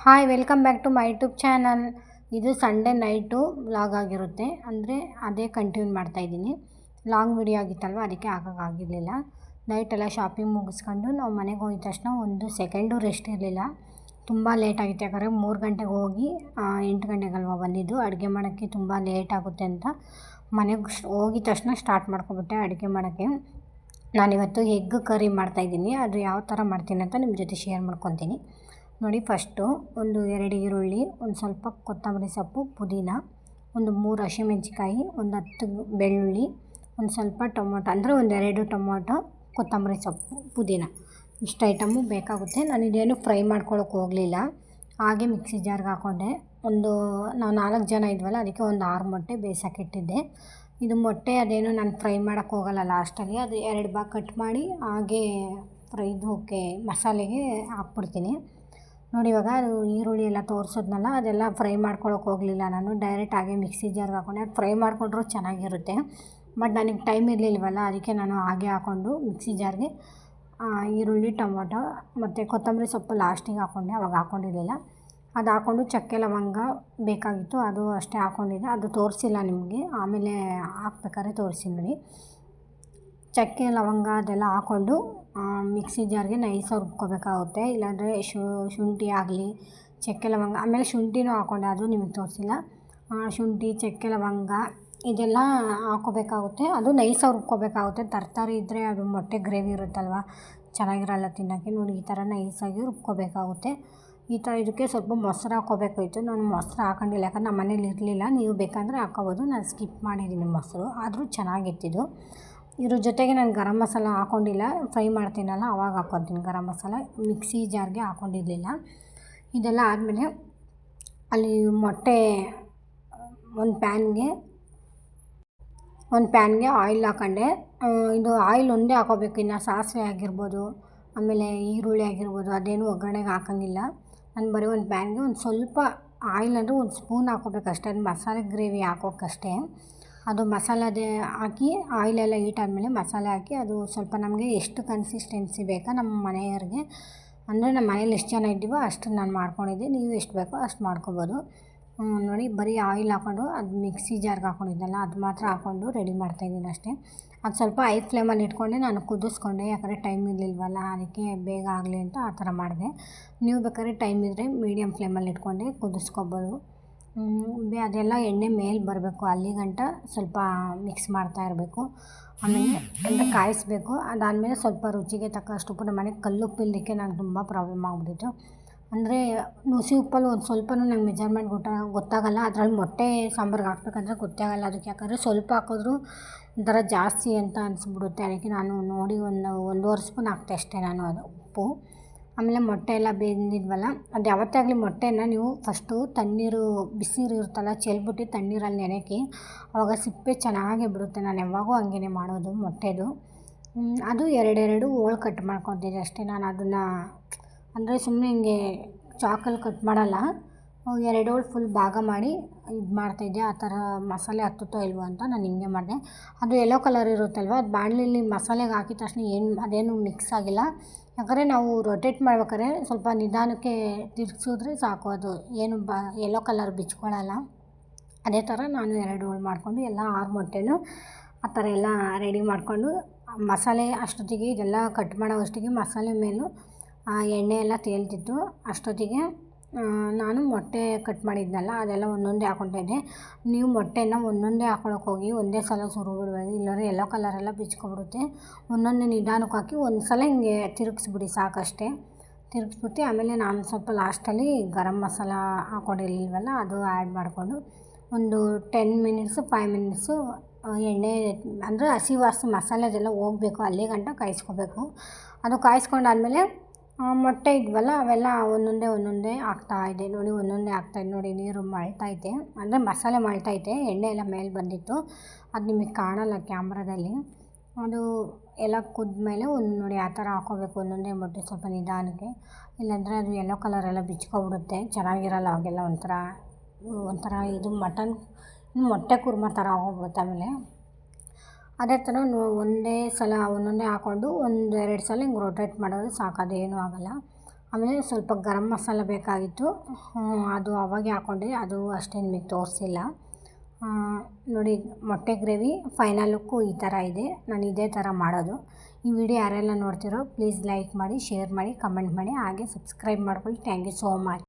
Hi welcome back to my YouTube channel. ಇದು Sunday night vlog ಆಗಿರುತ್ತೆ, ಅಂದರೆ ಅದೇ ಕಂಟಿನ್ಯೂ ಮಾಡ್ತಾಯಿದ್ದೀನಿ. ಲಾಂಗ್ ವಿಡಿಯೋ ಆಗಿತ್ತಲ್ವ, ಅದಕ್ಕೆ ಹಾಕೋಕ್ಕಾಗಿರಲಿಲ್ಲ. ನೈಟೆಲ್ಲ ಶಾಪಿಂಗ್ ಮುಗಿಸ್ಕೊಂಡು ನಾವು ಮನೆಗೆ ಹೋಗಿದ ತಕ್ಷಣ ಒಂದು ಸೆಕೆಂಡು ರೆಸ್ಟ್ ಇರಲಿಲ್ಲ. ತುಂಬ ಲೇಟ್ ಆಗಿತ್ತು, ಯಾಕಂದರೆ 3 ಗಂಟೆಗೆ ಹೋಗಿ 8 ಗಂಟೆಗಲ್ವ ಬಂದಿದ್ದು. ಅಡುಗೆ ಮಾಡೋಕ್ಕೆ ತುಂಬ ಲೇಟ್ ಆಗುತ್ತೆ ಅಂತ ಮನೆಗೆ ಹೋಗಿದ ತಕ್ಷಣ ಸ್ಟಾರ್ಟ್ ಮಾಡ್ಕೊಬಿಟ್ಟೆ ಅಡುಗೆ ಮಾಡೋಕ್ಕೆ. ನಾನಿವತ್ತು ಎಗ್ ಕರಿ ಮಾಡ್ತಾಯಿದ್ದೀನಿ. ಅದು ಯಾವ ಥರ ಮಾಡ್ತೀನಿ ಅಂತ ನಿಮ್ಮ ಜೊತೆ ಶೇರ್ ಮಾಡ್ಕೊತೀನಿ ನೋಡಿ. ಫಸ್ಟು ಒಂದು 2 ಈರುಳ್ಳಿ, ಒಂದು ಸ್ವಲ್ಪ ಕೊತ್ತಂಬರಿ ಸೊಪ್ಪು, ಪುದೀನ, ಒಂದು 3 ಹಸಿಮೆಣ್ಸಿಕಾಯಿ, ಒಂದು 10 ಬೆಳ್ಳುಳ್ಳಿ, ಒಂದು ಸ್ವಲ್ಪ ಟೊಮೊಟೊ, ಅಂದರೆ ಒಂದು 2 ಟೊಮೊಟೊ, ಕೊತ್ತಂಬರಿ ಸೊಪ್ಪು, ಪುದೀನ, ಇಷ್ಟು ಐಟಮು ಬೇಕಾಗುತ್ತೆ. ನಾನು ಇದೇನು ಫ್ರೈ ಮಾಡ್ಕೊಳ್ಳೋಕೆ ಹೋಗಲಿಲ್ಲ, ಹಾಗೆ ಮಿಕ್ಸಿ ಜಾರ್ಗೆ ಹಾಕ್ಕೊಂಡೆ. ನಾವು 4 ಜನ ಇದ್ವಲ್ಲ, ಅದಕ್ಕೆ ಒಂದು 6 ಮೊಟ್ಟೆ ಬೇಯಿಸೋಕ್ಕಿಟ್ಟಿದ್ದೆ. ಇದು ಮೊಟ್ಟೆ ಅದೇನು ನಾನು ಫ್ರೈ ಮಾಡೋಕ್ಕೆ ಹೋಗಲ್ಲ, ಲಾಸ್ಟಲ್ಲಿ ಅದು 2 ಭಾಗ ಕಟ್ ಮಾಡಿ ಹಾಗೆ ಇದಕ್ಕೆ ಮಸಾಲೆಗೆ ಹಾಕ್ಬಿಡ್ತೀನಿ ನೋಡಿ. ಇವಾಗ ಅದು ಈರುಳ್ಳಿ ಎಲ್ಲ ತೋರಿಸಿದ್ನಲ್ಲ, ಅದೆಲ್ಲ ಫ್ರೈ ಮಾಡ್ಕೊಳ್ಳೋಕೆ ಹೋಗಲಿಲ್ಲ ನಾನು, ಡೈರೆಕ್ಟ್ ಹಾಗೆ ಮಿಕ್ಸಿ ಜಾರ್ಗೆ ಹಾಕ್ಕೊಂಡೆ. ಅದು ಫ್ರೈ ಮಾಡಿಕೊಂಡ್ರೂ ಚೆನ್ನಾಗಿರುತ್ತೆ, ಬಟ್ ನನಗೆ ಟೈಮ್ ಇರಲಿಲ್ವಲ್ಲ, ಅದಕ್ಕೆ ನಾನು ಹಾಗೆ ಹಾಕ್ಕೊಂಡು ಮಿಕ್ಸಿ ಜಾರ್ಗೆ ಈರುಳ್ಳಿ, ಟೊಮೊಟೊ ಮತ್ತು ಕೊತ್ತಂಬರಿ ಸೊಪ್ಪು ಲಾಸ್ಟಿಗೆ ಹಾಕ್ಕೊಂಡೆ, ಅವಾಗ ಹಾಕ್ಕೊಂಡಿರಲಿಲ್ಲ. ಅದು ಹಾಕ್ಕೊಂಡು ಚಕ್ಕೆ ಲವಂಗ ಬೇಕಾಗಿತ್ತು, ಅದು ಅಷ್ಟೇ ಹಾಕ್ಕೊಂಡಿದ್ದೆ. ಅದು ತೋರಿಸಿಲ್ಲ ನಿಮಗೆ, ಆಮೇಲೆ ಹಾಕ್ಬೇಕಾದ್ರೆ ತೋರಿಸಿ ನೋಡಿ. ಚಕ್ಕೆ ಲವಂಗ ಅದೆಲ್ಲ ಹಾಕ್ಕೊಂಡು ಮಿಕ್ಸಿ ಜಾರ್ಗೆ ನೈಸಾಗಿ ರುಬ್ಕೋಬೇಕಾಗುತ್ತೆ. ಇಲ್ಲಾಂದರೆ ಶುಂಠಿ ಆಗಲಿ, ಚಕ್ಕೆ ಲವಂಗ, ಆಮೇಲೆ ಶುಂಠಿನೂ ಹಾಕ್ಕೊಂಡೆ, ಅದು ನಿಮಗೆ ತೋರಿಸಿಲ್ಲ. ಶುಂಠಿ, ಚಕ್ಕೆ ಲವಂಗ ಇದೆಲ್ಲ ಹಾಕ್ಕೋಬೇಕಾಗುತ್ತೆ. ಅದು ನೈಸಾಗಿ ರುಬ್ಕೋಬೇಕಾಗುತ್ತೆ. ತರಕಾರಿ ಇದ್ದರೆ ಅದು ಮೊಟ್ಟೆ ಗ್ರೇವಿ ಇರುತ್ತಲ್ವ, ಚೆನ್ನಾಗಿರಲ್ಲ ತಿನ್ನೋಕ್ಕೆ. ನೋಡಿ ಈ ಥರ ನೈಸಾಗಿ ರುಬ್ಕೋಬೇಕಾಗುತ್ತೆ. ಈ ಥರ ಇದಕ್ಕೆ ಸ್ವಲ್ಪ ಮೊಸರು ಹಾಕ್ಕೋಬೇಕಾಯಿತು. ನಾನು ಮೊಸರು ಹಾಕೊಂಡಿಲ್ಲ, ಯಾಕಂದ್ರೆ ನಮ್ಮ ಮನೇಲಿ ಇರಲಿಲ್ಲ. ನೀವು ಬೇಕಂದರೆ ಹಾಕ್ಕೋಬೋದು, ನಾನು ಸ್ಕಿಪ್ ಮಾಡಿದ್ದೀನಿ ಮೊಸರು, ಆದರೂ ಚೆನ್ನಾಗಿತ್ತಿದ್ದು. ಇದ್ರ ಜೊತೆಗೆ ನಾನು ಗರಂ ಮಸಾಲ ಹಾಕ್ಕೊಂಡಿಲ್ಲ, ಫ್ರೈ ಮಾಡ್ತೀನಲ್ಲ ಆವಾಗ ಹಾಕ್ಕೊತೀನಿ ಗರಂ ಮಸಾಲ, ಮಿಕ್ಸಿ ಜಾರ್ಗೆ ಹಾಕ್ಕೊಂಡಿರಲಿಲ್ಲ. ಇದೆಲ್ಲ ಆದಮೇಲೆ ಅಲ್ಲಿ ಮೊಟ್ಟೆ ಒಂದು ಪ್ಯಾನ್ಗೆ ಆಯಿಲ್ ಹಾಕ್ಕೊಂಡೆ. ಇದು ಆಯಿಲ್ ಒಂದೇ ಹಾಕ್ಕೋಬೇಕು, ಇನ್ನು ಸಾಸಿವೆ ಆಗಿರ್ಬೋದು, ಆಮೇಲೆ ಈರುಳ್ಳಿ ಆಗಿರ್ಬೋದು, ಅದೇನು ಒಗ್ಗರಣೆಗೆ ಹಾಕೋಂಗಿಲ್ಲ. ನಾನು ಬರೀ ಒಂದು ಪ್ಯಾನ್ಗೆ ಒಂದು ಸ್ವಲ್ಪ ಆಯಿಲ್, ಅಂದರೆ ಒಂದು ಸ್ಪೂನ್ ಹಾಕ್ಕೋಬೇಕಷ್ಟೇ, ಅದು ಮಸಾಲೆ ಗ್ರೇವಿ ಹಾಕೋಕ್ಕಷ್ಟೇ. ಅದು ಮಸಾಲದೇ ಹಾಕಿ ಆಯಿಲೆಲ್ಲ ಹೀಟ್ ಆದಮೇಲೆ ಮಸಾಲೆ ಹಾಕಿ, ಅದು ಸ್ವಲ್ಪ ನಮಗೆ ಎಷ್ಟು ಕನ್ಸಿಸ್ಟೆನ್ಸಿ ಬೇಕಾ ನಮ್ಮ ಮನೆಯವ್ರಿಗೆ, ಅಂದರೆ ನಮ್ಮ ಮನೇಲಿ ಎಷ್ಟು ಜನ ಇದ್ದೀವೋ ಅಷ್ಟು ನಾನು ಮಾಡ್ಕೊಂಡಿದ್ದೆ. ನೀವು ಎಷ್ಟು ಬೇಕೋ ಅಷ್ಟು ಮಾಡ್ಕೊಬೋದು ನೋಡಿ. ಬರೀ ಆಯಿಲ್ ಹಾಕ್ಕೊಂಡು ಅದು ಮಿಕ್ಸಿ ಜಾರ್ಗೆ ಹಾಕ್ಕೊಂಡಿದ್ದೆನಲ್ಲ, ಅದು ಮಾತ್ರ ಹಾಕ್ಕೊಂಡು ರೆಡಿ ಮಾಡ್ತಾಯಿದ್ದೀನಿ ಅಷ್ಟೇ. ಅದು ಸ್ವಲ್ಪ ಹೈ ಫ್ಲೇಮಲ್ಲಿ ಇಟ್ಕೊಂಡೆ ನಾನು ಕುದಿಸ್ಕೊಂಡೆ, ಯಾಕಂದರೆ ಟೈಮ್ ಇರಲಿಲ್ವಲ್ಲ, ಅದಕ್ಕೆ ಬೇಗ ಆಗಲಿ ಅಂತ ಆ ಥರ ಮಾಡಿದೆ. ನೀವು ಬೇಕಾದ್ರೆ ಟೈಮ್ ಇದ್ದರೆ ಮೀಡಿಯಮ್ ಫ್ಲೇಮಲ್ಲಿ ಇಟ್ಕೊಂಡೆ ಕುದಿಸ್ಕೊಬೋದು. ಅದೆಲ್ಲ ಎಣ್ಣೆ ಮೇಲೆ ಬರಬೇಕು, ಅಲ್ಲಿ ಗಂಟ ಸ್ವಲ್ಪ ಮಿಕ್ಸ್ ಮಾಡ್ತಾ ಇರಬೇಕು. ಆಮೇಲೆ ಅಂದರೆ ಕಾಯಿಸಬೇಕು. ಅದಾದಮೇಲೆ ಸ್ವಲ್ಪ ರುಚಿಗೆ ತಕ್ಕಷ್ಟು ಉಪ್ಪು, ನಮ್ಮ ಮನೆಗೆ ಕಲ್ಲುಪ್ಪು ಇಲ್ಲದಕ್ಕೆ ನಂಗೆ ತುಂಬ ಪ್ರಾಬ್ಲಮ್ ಆಗಿಬಿಟ್ಟಿತ್ತು. ಅಂದರೆ ನುಸಿ ಉಪ್ಪಲ್ಲಿ ಒಂದು ಸ್ವಲ್ಪನೂ ನಂಗೆ ಮೆಜರ್ಮೆಂಟ್ ಗೊತ್ತಾಗಲ್ಲ. ಅದರಲ್ಲಿ ಮೊಟ್ಟೆ ಸಾಂಬಾರ್ಗೆ ಹಾಕ್ಬೇಕಂದ್ರೆ ಗೊತ್ತೇ ಆಗಲ್ಲ ಅದಕ್ಕೆ, ಯಾಕಂದರೆ ಸ್ವಲ್ಪ ಹಾಕಿದ್ರೂ ಒಂಥರ ಜಾಸ್ತಿ ಅಂತ ಅನಿಸ್ಬಿಡುತ್ತೆ. ಅದಕ್ಕೆ ನಾನು ನೋಡಿ ಒಂದೂವರೆ ಸ್ಪೂನ್ ಹಾಕ್ತೆ ಅಷ್ಟೇ ನಾನು ಅದು ಉಪ್ಪು. ಆಮೇಲೆ ಮೊಟ್ಟೆ ಎಲ್ಲ ಬೆಂದಿದ್ವಲ್ಲ, ಅದು ಯಾವತ್ತೇ ಆಗಲಿ ಮೊಟ್ಟೆನ ನೀವು ಫಸ್ಟು ತಣ್ಣೀರು, ಬಿಸಿನೀರು ಇರುತ್ತಲ್ಲ, ಚೆಲ್ಬಿಟ್ಟು ತಣ್ಣೀರಲ್ಲಿ ನೆನೆಕಿ, ಆವಾಗ ಸಿಪ್ಪೆ ಚೆನ್ನಾಗಿ ಬಿಡುತ್ತೆ. ನಾನು ಯಾವಾಗೂ ಹಂಗೇ ಮಾಡೋದು ಮೊಟ್ಟೆದು. ಅದು 2 ಹೋಳು ಕಟ್ ಮಾಡ್ಕೊತಿದ್ದೆ ಅಷ್ಟೇ. ನಾನು ಅದನ್ನು ಅಂದರೆ ಸುಮ್ಮನೆ ಹಿಂಗೆ ಚಾಕಲ್ಲಿ ಕಟ್ ಮಾಡಲ್ಲ, 2 ಹೋಳು ಫುಲ್ ಭಾಗ ಮಾಡಿ ಇದು ಮಾಡ್ತಾಯಿದ್ದೆ. ಆ ಥರ ಮಸಾಲೆ ಹತ್ತುತ್ತೋ ಇಲ್ವೋ ಅಂತ ನಾನು ಹಿಂಗೆ ಮಾಡಿದೆ. ಅದು ಯೆಲ್ಲೋ ಕಲರ್ ಇರುತ್ತಲ್ವ, ಅದು ಬಾಣಲೆಯಲ್ಲಿ ಮಸಾಲೆಗೆ ಹಾಕಿದ ತಕ್ಷಣ ಅದೇನು ಮಿಕ್ಸ್ ಆಗಿಲ್ಲ. ಯಾಕಂದರೆ ನಾವು ರೊಟೇಟ್ ಮಾಡ್ಬೇಕಾದ್ರೆ ಸ್ವಲ್ಪ ನಿಧಾನಕ್ಕೆ ತಿರುಗಿಸಿದ್ರೆ ಸಾಕು, ಅದು ಏನು ಯೆಲ್ಲೋ ಕಲರ್ ಬಿಚ್ಕೊಳ್ಳಲ್ಲ. ಅದೇ ಥರ ನಾನು 2 ಹೋಳು ಮಾಡಿಕೊಂಡು ಎಲ್ಲ 6 ಮೊಟ್ಟೆನೂ ಆ ಥರ ಎಲ್ಲ ರೆಡಿ ಮಾಡಿಕೊಂಡು, ಮಸಾಲೆ ಅಷ್ಟೊತ್ತಿಗೆ ಇದೆಲ್ಲ ಕಟ್ ಮಾಡೋ ಅಷ್ಟೊತ್ತಿಗೆ ಮಸಾಲೆ ಮೇಲೂ ಎಣ್ಣೆ ಎಲ್ಲ ತೇಲ್ತಿತ್ತು. ಅಷ್ಟೊತ್ತಿಗೆ ನಾನು ಮೊಟ್ಟೆ ಕಟ್ ಮಾಡಿದ್ನಲ್ಲ ಅದೆಲ್ಲ ಒಂದೊಂದೇ ಹಾಕ್ಕೊತಾಯಿದ್ದೆ. ನೀವು ಮೊಟ್ಟೆನ ಒಂದೊಂದೇ ಹಾಕ್ಕೊಳಕ್ಕೆ ಹೋಗಿ ಒಂದೇ ಸಲ ಸುರಿದ್ಬಿಡ್ಬೇಡಿ, ಇಲ್ಲಾಂದರೆ ಯೆಲ್ಲೋ ಕಲರೆಲ್ಲ ಬಿಚ್ಕೊಬಿಡುತ್ತೆ. ಒಂದೊಂದೇ ನಿಧಾನಕ್ಕೆ ಹಾಕಿ ಒಂದು ಸಲ ಹಿಂಗೆ ತಿರುಗಿಸ್ಬಿಡಿ ಸಾಕಷ್ಟೇ. ತಿರುಗಿಸ್ಬಿಟ್ಟು ಆಮೇಲೆ ನಾನು ಸ್ವಲ್ಪ ಲಾಸ್ಟಲ್ಲಿ ಗರಂ ಮಸಾಲ ಹಾಕ್ಕೊಂಡಿರ್ಲಿಲ್ವಲ್ಲ, ಅದು ಆ್ಯಡ್ ಮಾಡಿಕೊಂಡು ಒಂದು 10 ಮಿನಿಟ್ಸು 5 ಮಿನಿಟ್ಸು ಎಣ್ಣೆ, ಅಂದರೆ ಹಸಿ ವಾಸನೆ ಮಸಾಲೆದೆಲ್ಲ ಹೋಗಬೇಕು, ಅಲ್ಲೇ ಗಂಟ ಕಾಯಿಸ್ಕೋಬೇಕು. ಅದು ಕಾಯಿಸ್ಕೊಂಡಾದ್ಮೇಲೆ ಮೊಟ್ಟೆ ಇದ್ವಲ್ಲ ಅವೆಲ್ಲ ಒಂದೊಂದೇ ಹಾಕ್ತಾಯಿದ್ದೆ ನೋಡಿ. ಒಂದೊಂದೇ ಹಾಕ್ತಾಯಿದ್ದೆ ನೋಡಿ. ನೀರು ಮಳ್ತೈತೆ, ಅಂದರೆ ಮಸಾಲೆ ಮಳ್ತೈತೆ, ಎಣ್ಣೆ ಎಲ್ಲ ಮೇಲೆ ಬಂದಿತ್ತು, ಅದು ನಿಮಗೆ ಕಾಣಲ್ಲ ಕ್ಯಾಮ್ರಾದಲ್ಲಿ. ಅದು ಎಲ್ಲ ಕುದ್ಮೇಲೆ ನೋಡಿ ಆ ಥರ ಹಾಕ್ಕೋಬೇಕು ಒಂದೊಂದೇ ಮೊಟ್ಟೆ, ಸ್ವಲ್ಪ ನಿಧಾನಕ್ಕೆ, ಇಲ್ಲಾಂದರೆ ಅದು ಯೆಲ್ಲೋ ಕಲರೆಲ್ಲ ಬಿಚ್ಕೊಬಿಡುತ್ತೆ, ಚೆನ್ನಾಗಿರಲ್ಲ. ಅವಾಗೆಲ್ಲ ಒಂಥರ ಇದು ಮೊಟ್ಟೆ ಕುರ್ಮ ಥರ ಆಗೋಗ್ಬಿಡುತ್ತೆ. ಆಮೇಲೆ ಅದೇ ಥರ ಒಂದೇ ಸಲ ಒಂದೊಂದೇ ಹಾಕ್ಕೊಂಡು 1-2 ಸಲ ಹಿಂಗೆ ರೊಟೇಟ್ ಮಾಡಿದ್ರೆ ಸಾಕು, ಅದೇನೂ ಆಗೋಲ್ಲ. ಆಮೇಲೆ ಸ್ವಲ್ಪ ಗರಂ ಮಸಾಲ ಬೇಕಾಗಿತ್ತು, ಅದು ಅವಾಗೆ ಹಾಕ್ಕೊಂಡೆ, ಅದು ಅಷ್ಟೇನು ನಿಮಗೆ ತೋರಿಸಿಲ್ಲ. ನೋಡಿ ಮೊಟ್ಟೆ ಗ್ರೇವಿ ಫೈನಲ್ ಲುಕ್ಕು ಈ ಥರ ಇದೆ. ನಾನು ಇದೇ ಥರ ಮಾಡೋದು. ಈ ವಿಡಿಯೋ ಯಾರೆಲ್ಲ ನೋಡ್ತಿರೋ ಪ್ಲೀಸ್ ಲೈಕ್ ಮಾಡಿ, ಶೇರ್ ಮಾಡಿ, ಕಮೆಂಟ್ ಮಾಡಿ, ಹಾಗೆ ಸಬ್ಸ್ಕ್ರೈಬ್ ಮಾಡ್ಕೊಳ್ಳಿ. Thank you so much.